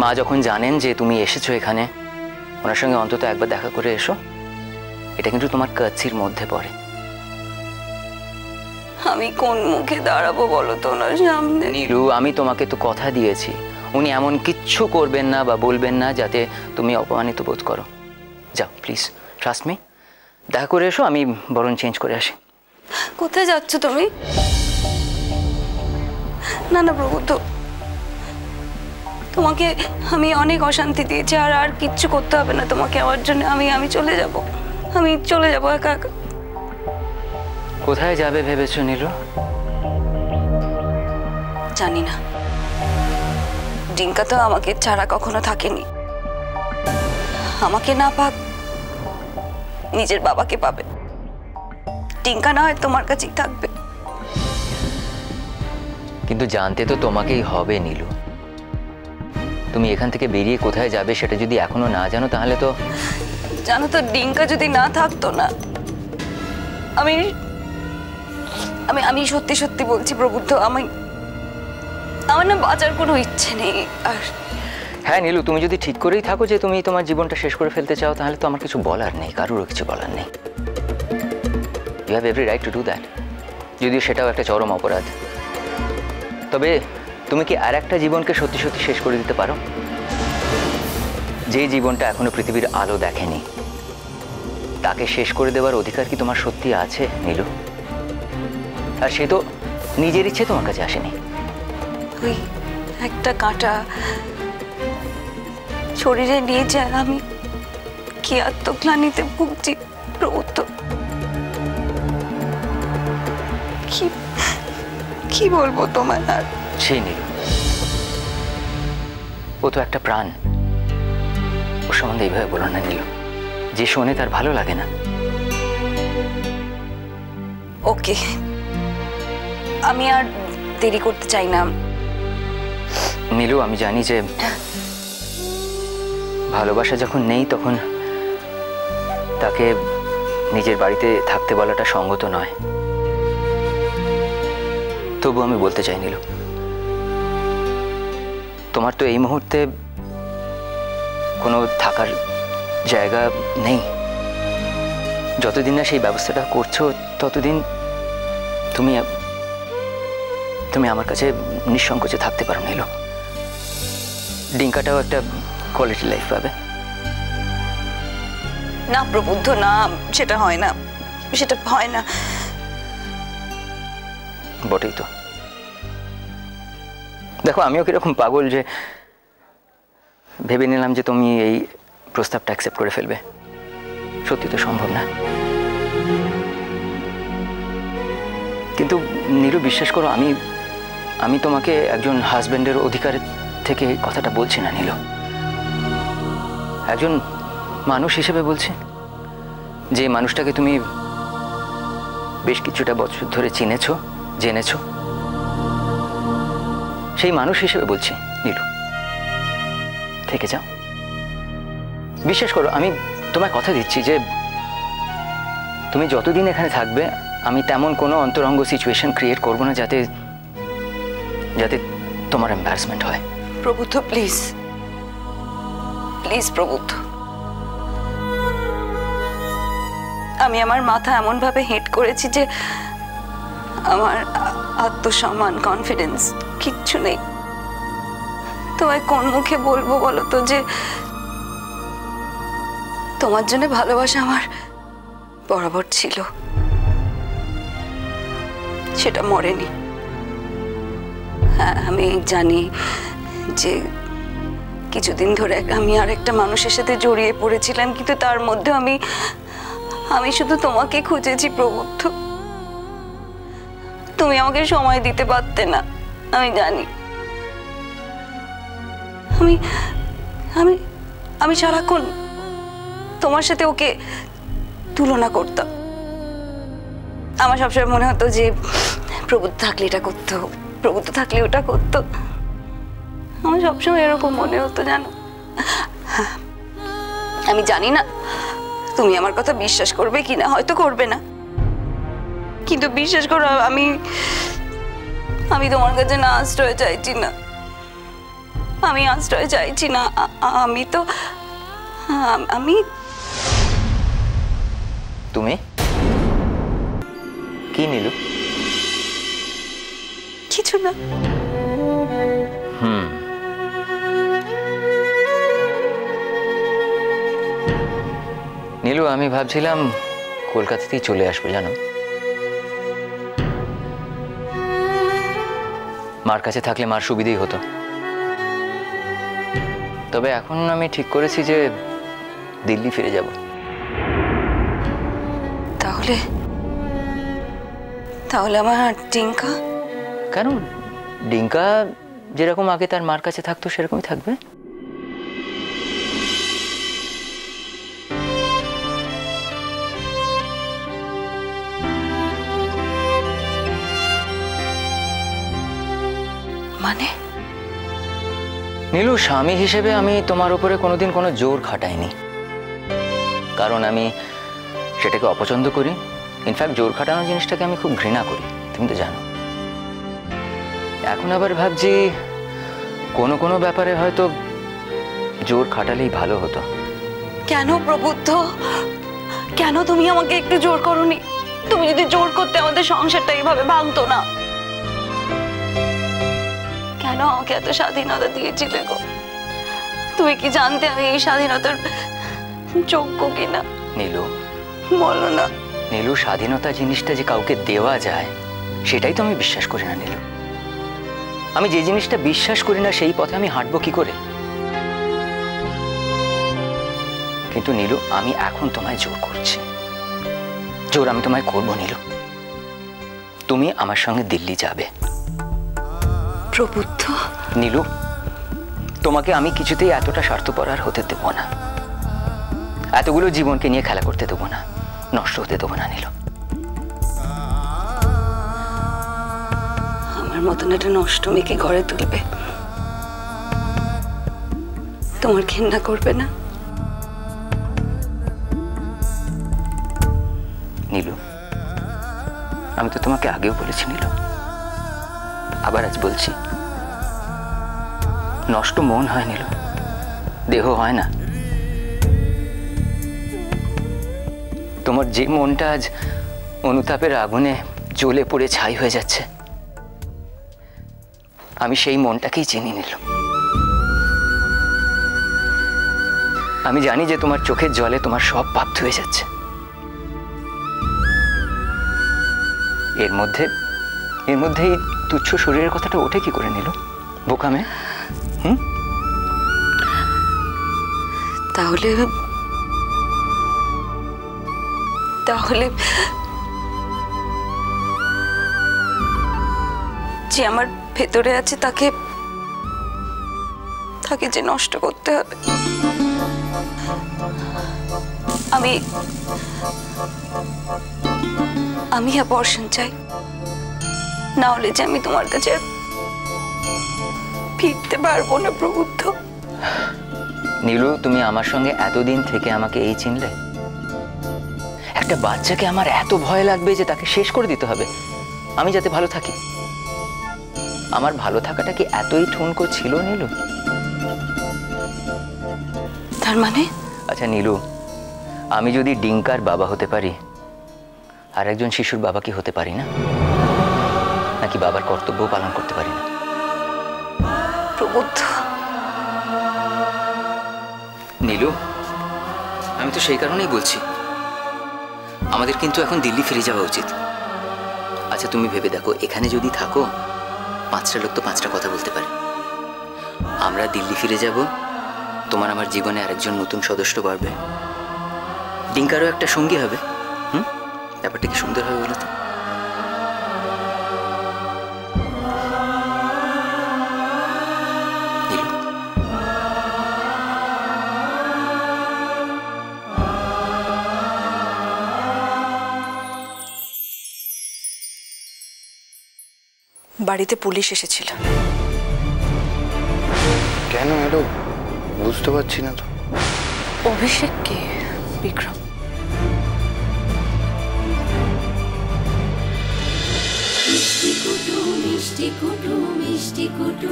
মা যখন জানেন যে তুমি এসেছো এখানে, ওনার সঙ্গে অন্তত একবার দেখা করে এসো। এটা কিন্তু তোমার কাছের মধ্যে পড়ে। আমি কোন মুখে দাঁড়াবো বলো তো ওনার সামনে? নীলু, আমি তোমাকে তো কথা দিয়েছি উনি এমন কিচ্ছু করবেন না বা বলবেন না যাতে তুমি অপমানিত বোধ করো। যাও প্লিজ, ট্রাস্ট মি, দেখা করে এসো। আমি বরং চেঞ্জ করে আসি। কোথায় যাচ্ছ তুমি? না না প্রবুদ্ধ, তোমাকে আমি অনেক অশান্তি দিয়েছি, আর কিচ্ছু করতে হবে না তোমাকে আমার জন্য। আমি চলে যাব, আমি চলে যাব একা একা। কোথায় যাবে ভেবেছো নীলু? জানি না, ডিঙ্কা তো আমাকে ছাড়া কখনো থাকেনি। আমাকে না পাক, নিজের বাবাকে পাবে। ডিঙ্কা না হয় তোমার কাছেই থাকবে। কিন্তু জানতে তো তোমাকেই হবে নীলু। তুমি এখান থেকে বেরিয়ে কোথায় যাবে সেটা যদি এখনো না জানো তাহলে তো। জানো তো, ডিঙ্কা যদি না থাকতো না, আমি আমি আমি সত্যি সত্যি বলছি প্রবুদ্ধ, আমার না বাঁচার কোনো ইচ্ছে নেই। আর হ্যাঁ নীলু, তুমি যদি ঠিক করেই থাকো যে তুমি তোমার জীবনটা শেষ করে ফেলতে চাও তাহলে তো আমার কিছু বলার নেই, কারোরও কিছু বলার নেই। You have every right to do that, যদিও সেটাও একটা চরম অপরাধ। তবে তুমি কি আর একটা জীবনকে সত্যি সত্যি শেষ করে দিতে পারো? যে জীবনটা এখনো পৃথিবীর আলো দেখেনি, তাকে শেষ করে দেওয়ার অধিকার কি তোমার সত্যি আছে নীলু? আর সে তো নিজের ইচ্ছে তোমার কাছে আসেনি। ওই একটা কাঁটা শরীরে নিয়ে যায়, আমি কি আত্মগ্লানিতে ভুগছি প্রভুত্ব। কি বলবো তোমার? আর সেই নীলু, ও তো একটা প্রাণ। ওর সম্বন্ধে এইভাবে বলো না নীলু, যে শোনে তার ভালো লাগে না। ওকে, আমি আর দেরি করতে চাই না। নীলু, আমি জানি যে ভালোবাসা যখন নেই তখন তাকে নিজের বাড়িতে থাকতে বলাটা সঙ্গত নয়। তবু আমি বলতে চাই নীলু, তোমার তো এই মুহূর্তে কোনো থাকার জায়গা নেই। যতদিন না সেই ব্যবস্থাটা করছো ততদিন তুমি তুমি আমার কাছে নিঃসংকোচে থাকতে পারো নীলু। ডিঙ্কাটাও একটা কোয়ালিটি লাইফ পাবে। না প্রবুদ্ধ, না, সেটা হয় না, সেটা হয় না। বটেই তো। দেখো, আমিও কিরকম পাগল যে ভেবে নিলাম যে তুমি এই প্রস্তাবটা অ্যাকসেপ্ট করে ফেলবে। সত্যি তো সম্ভব না। কিন্তু নীলু, বিশ্বাস করো, আমি তোমাকে একজন হাজবেন্ডের অধিকারের থেকে কথাটা বলছি না নীলু। একজন মানুষ হিসেবে বলছি, যে মানুষটাকে তুমি বেশ কিছুটা বছর ধরে চিনেছো, জেনেছো, সেই মানুষ হিসেবে বলছি নীলু, থেকে যাও। বিশ্বাস করো, আমি তোমায় কথা দিচ্ছি যে তুমি যতদিন এখানে থাকবে আমি তেমন কোনো অন্তরঙ্গ সিচুয়েশন ক্রিয়েট করবো না যাতে যাতে তোমার এম্বারাসমেন্ট হয়। প্রবুদ্ধ, প্লিজ প্লিজ প্রবুদ্ধ, আমি আমার মাথা এমন ভাবে হেঁট করেছি যে আমার আত্মসম্মান, কনফিডেন্স কিচ্ছু নেই। তোমায় কোন মুখে বলবো বলো তো যে তোমার জন্য ভালোবাসা আমার বরাবর ছিল, সেটা মরেনি। হ্যাঁ, আমি জানি যে কিছুদিন ধরে আমি আর একটা মানুষের সাথে জড়িয়ে পড়েছিলাম, কিন্তু তার মধ্যে আমি শুধু তোমাকে খুঁজেছি প্রবুদ্ধ। তুমি আমাকে সময় দিতে পারতে না, আমি জানি। আমি আমি আমি সারাক্ষণ তোমার সাথে ওকে তুলনা করতাম। আমার সবসময় মনে হতো যে প্রবুদ্ধ থাকলে এটা করতো, প্রবুদ্ধ থাকলে ওটা করতো। আমার সবসময় এরকম মনে হতো, জানো। আমি জানি না তুমি আমার কথা বিশ্বাস করবে কিনা, হয়তো করবে না, কিন্তু বিশ্বাস করো, আমি তোমার কাছে না আশ্রয় চাইছি না। আমি আশ্রয় চাইছি না। আমি তো আমি তুমি কি নীলু? কিছু না। নীলু, আমি ভাবছিলাম কলকাতাতেই চলে আসবো, জানো। মার কাছে থাকলে মার সুবিধেই হতো। তবে এখন আমি ঠিক করেছি যে দিল্লি ফিরে যাব। তাহলে তাহলে আমার টিঙ্কা? কেন? ডিঙ্কা যেরকম আগে তার মার কাছে থাকতো সেরকমই থাকবে। মানে? নীলু, স্বামী হিসেবে আমি তোমার উপরে কোনোদিন কোনো জোর খাটাইনি, কারণ আমি সেটাকে অপছন্দ করি। ইনফ্যাক্ট জোর খাটানো জিনিসটাকে আমি খুব ঘৃণা করি, তুমি তো জানো। এখন আবার ভাবছি কোনো কোনো ব্যাপারে হয়তো জোর খাটালেই ভালো হতো। কেন প্রবুদ্ধ? কেন তুমি আমাকে একটু জোর করোনি? তুমি যদি জোর করতে আমাদের সংসারটা এইভাবে ভাঙতো না। কেন আমাকে এত স্বাধীনতা দিয়েছিলে গো? তুমি কি জানতে আমি এই স্বাধীনতার যোগ্য কিনা? নীলু, বলো না। নীলু, স্বাধীনতা জিনিসটা যে কাউকে দেওয়া যায় সেটাই তো আমি বিশ্বাস করি না নীলু। আমি যে জিনিসটা বিশ্বাস করি না সেই পথে আমি হাঁটবো কি করে? কিন্তু নীলু, আমি এখন তোমায় জোর করছি। জোর আমি তোমায় করবো নীলু। তুমি আমার সঙ্গে দিল্লি যাবে। প্রবুদ্ধ। নীলু, তোমাকে আমি কিছুতেই এতটা স্বার্থপর আর হতে দেবো না। এতগুলো জীবনকে নিয়ে খেলা করতে দেবো না, নষ্ট হতে দেবো না নীলু। আমার মতন একটা নষ্ট মেয়েকে ঘরে তুলবে, তোমার ঘেন্না করবে না? নীলু, আমি তো তোমাকে আগেও বলেছি নীলু, আবার আজ বলছি, নষ্ট মন হয় নীলু, দেহ হয় না। তোমার যে মনটা আজ অনুতাপের আগুনে জ্বলে পড়ে ছাই হয়ে যাচ্ছে, আমি সেই মনটাকেই চিনি নীলু। আমি জানি যে তোমার চোখের জলে তোমার সব পাপ ধুয়ে যাচ্ছে। এর মধ্যে এই তুচ্ছ শরীরের কথাটা ওঠে কি করে নীলু? বোকামে। তাহলে তাহলে যে আমার ভেতরে আছে তাকে যে নষ্ট করতে হবে। আমি অ্যাবর্শন চাই, না হলে যে আমি তোমার কাছে ফিরতে পারবো না প্রবুদ্ধ। নীলু, তুমি আমার সঙ্গে এতদিন থেকে আমাকে এই চিনলে? একটা বাচ্চাকে আমার এত ভয় লাগবে যে তাকে শেষ করে দিতে হবে আমি যাতে ভালো থাকি। আমার ভালো থাকাটা কি এতই ঠুনকো ছিল নীলু? তার মানে? আচ্ছা নীলু, আমি যদি ডিঙ্কার বাবা হতে পারি, আর একজন শিশুর বাবা কি হতে পারি না? নাকি বাবার কর্তব্য পালন করতে পারি না? প্রবুদ্ধ। নীলু, আমি তো সেই কারণেই বলছি আমাদের কিন্তু এখন দিল্লি ফিরে যাওয়া উচিত। আচ্ছা তুমি ভেবে দেখো, এখানে যদি থাকো 5টা লোক তো 5টা কথা বলতে পারে। আমরা দিল্লি ফিরে যাব, তোমার আমার জীবনে আরেকজন নতুন সদস্য বাড়বে, ডিঙ্কারও একটা সঙ্গী হবে। ব্যাপারটা কি সুন্দর হবে বলো তো? বাড়িতে পুলিশ এসেছিল। কেন এলো বুঝতে পারছি না তো। অভিষেককে বিক্রম। মিষ্টি কুটু মিষ্টি কুটু মিষ্টি কুটু।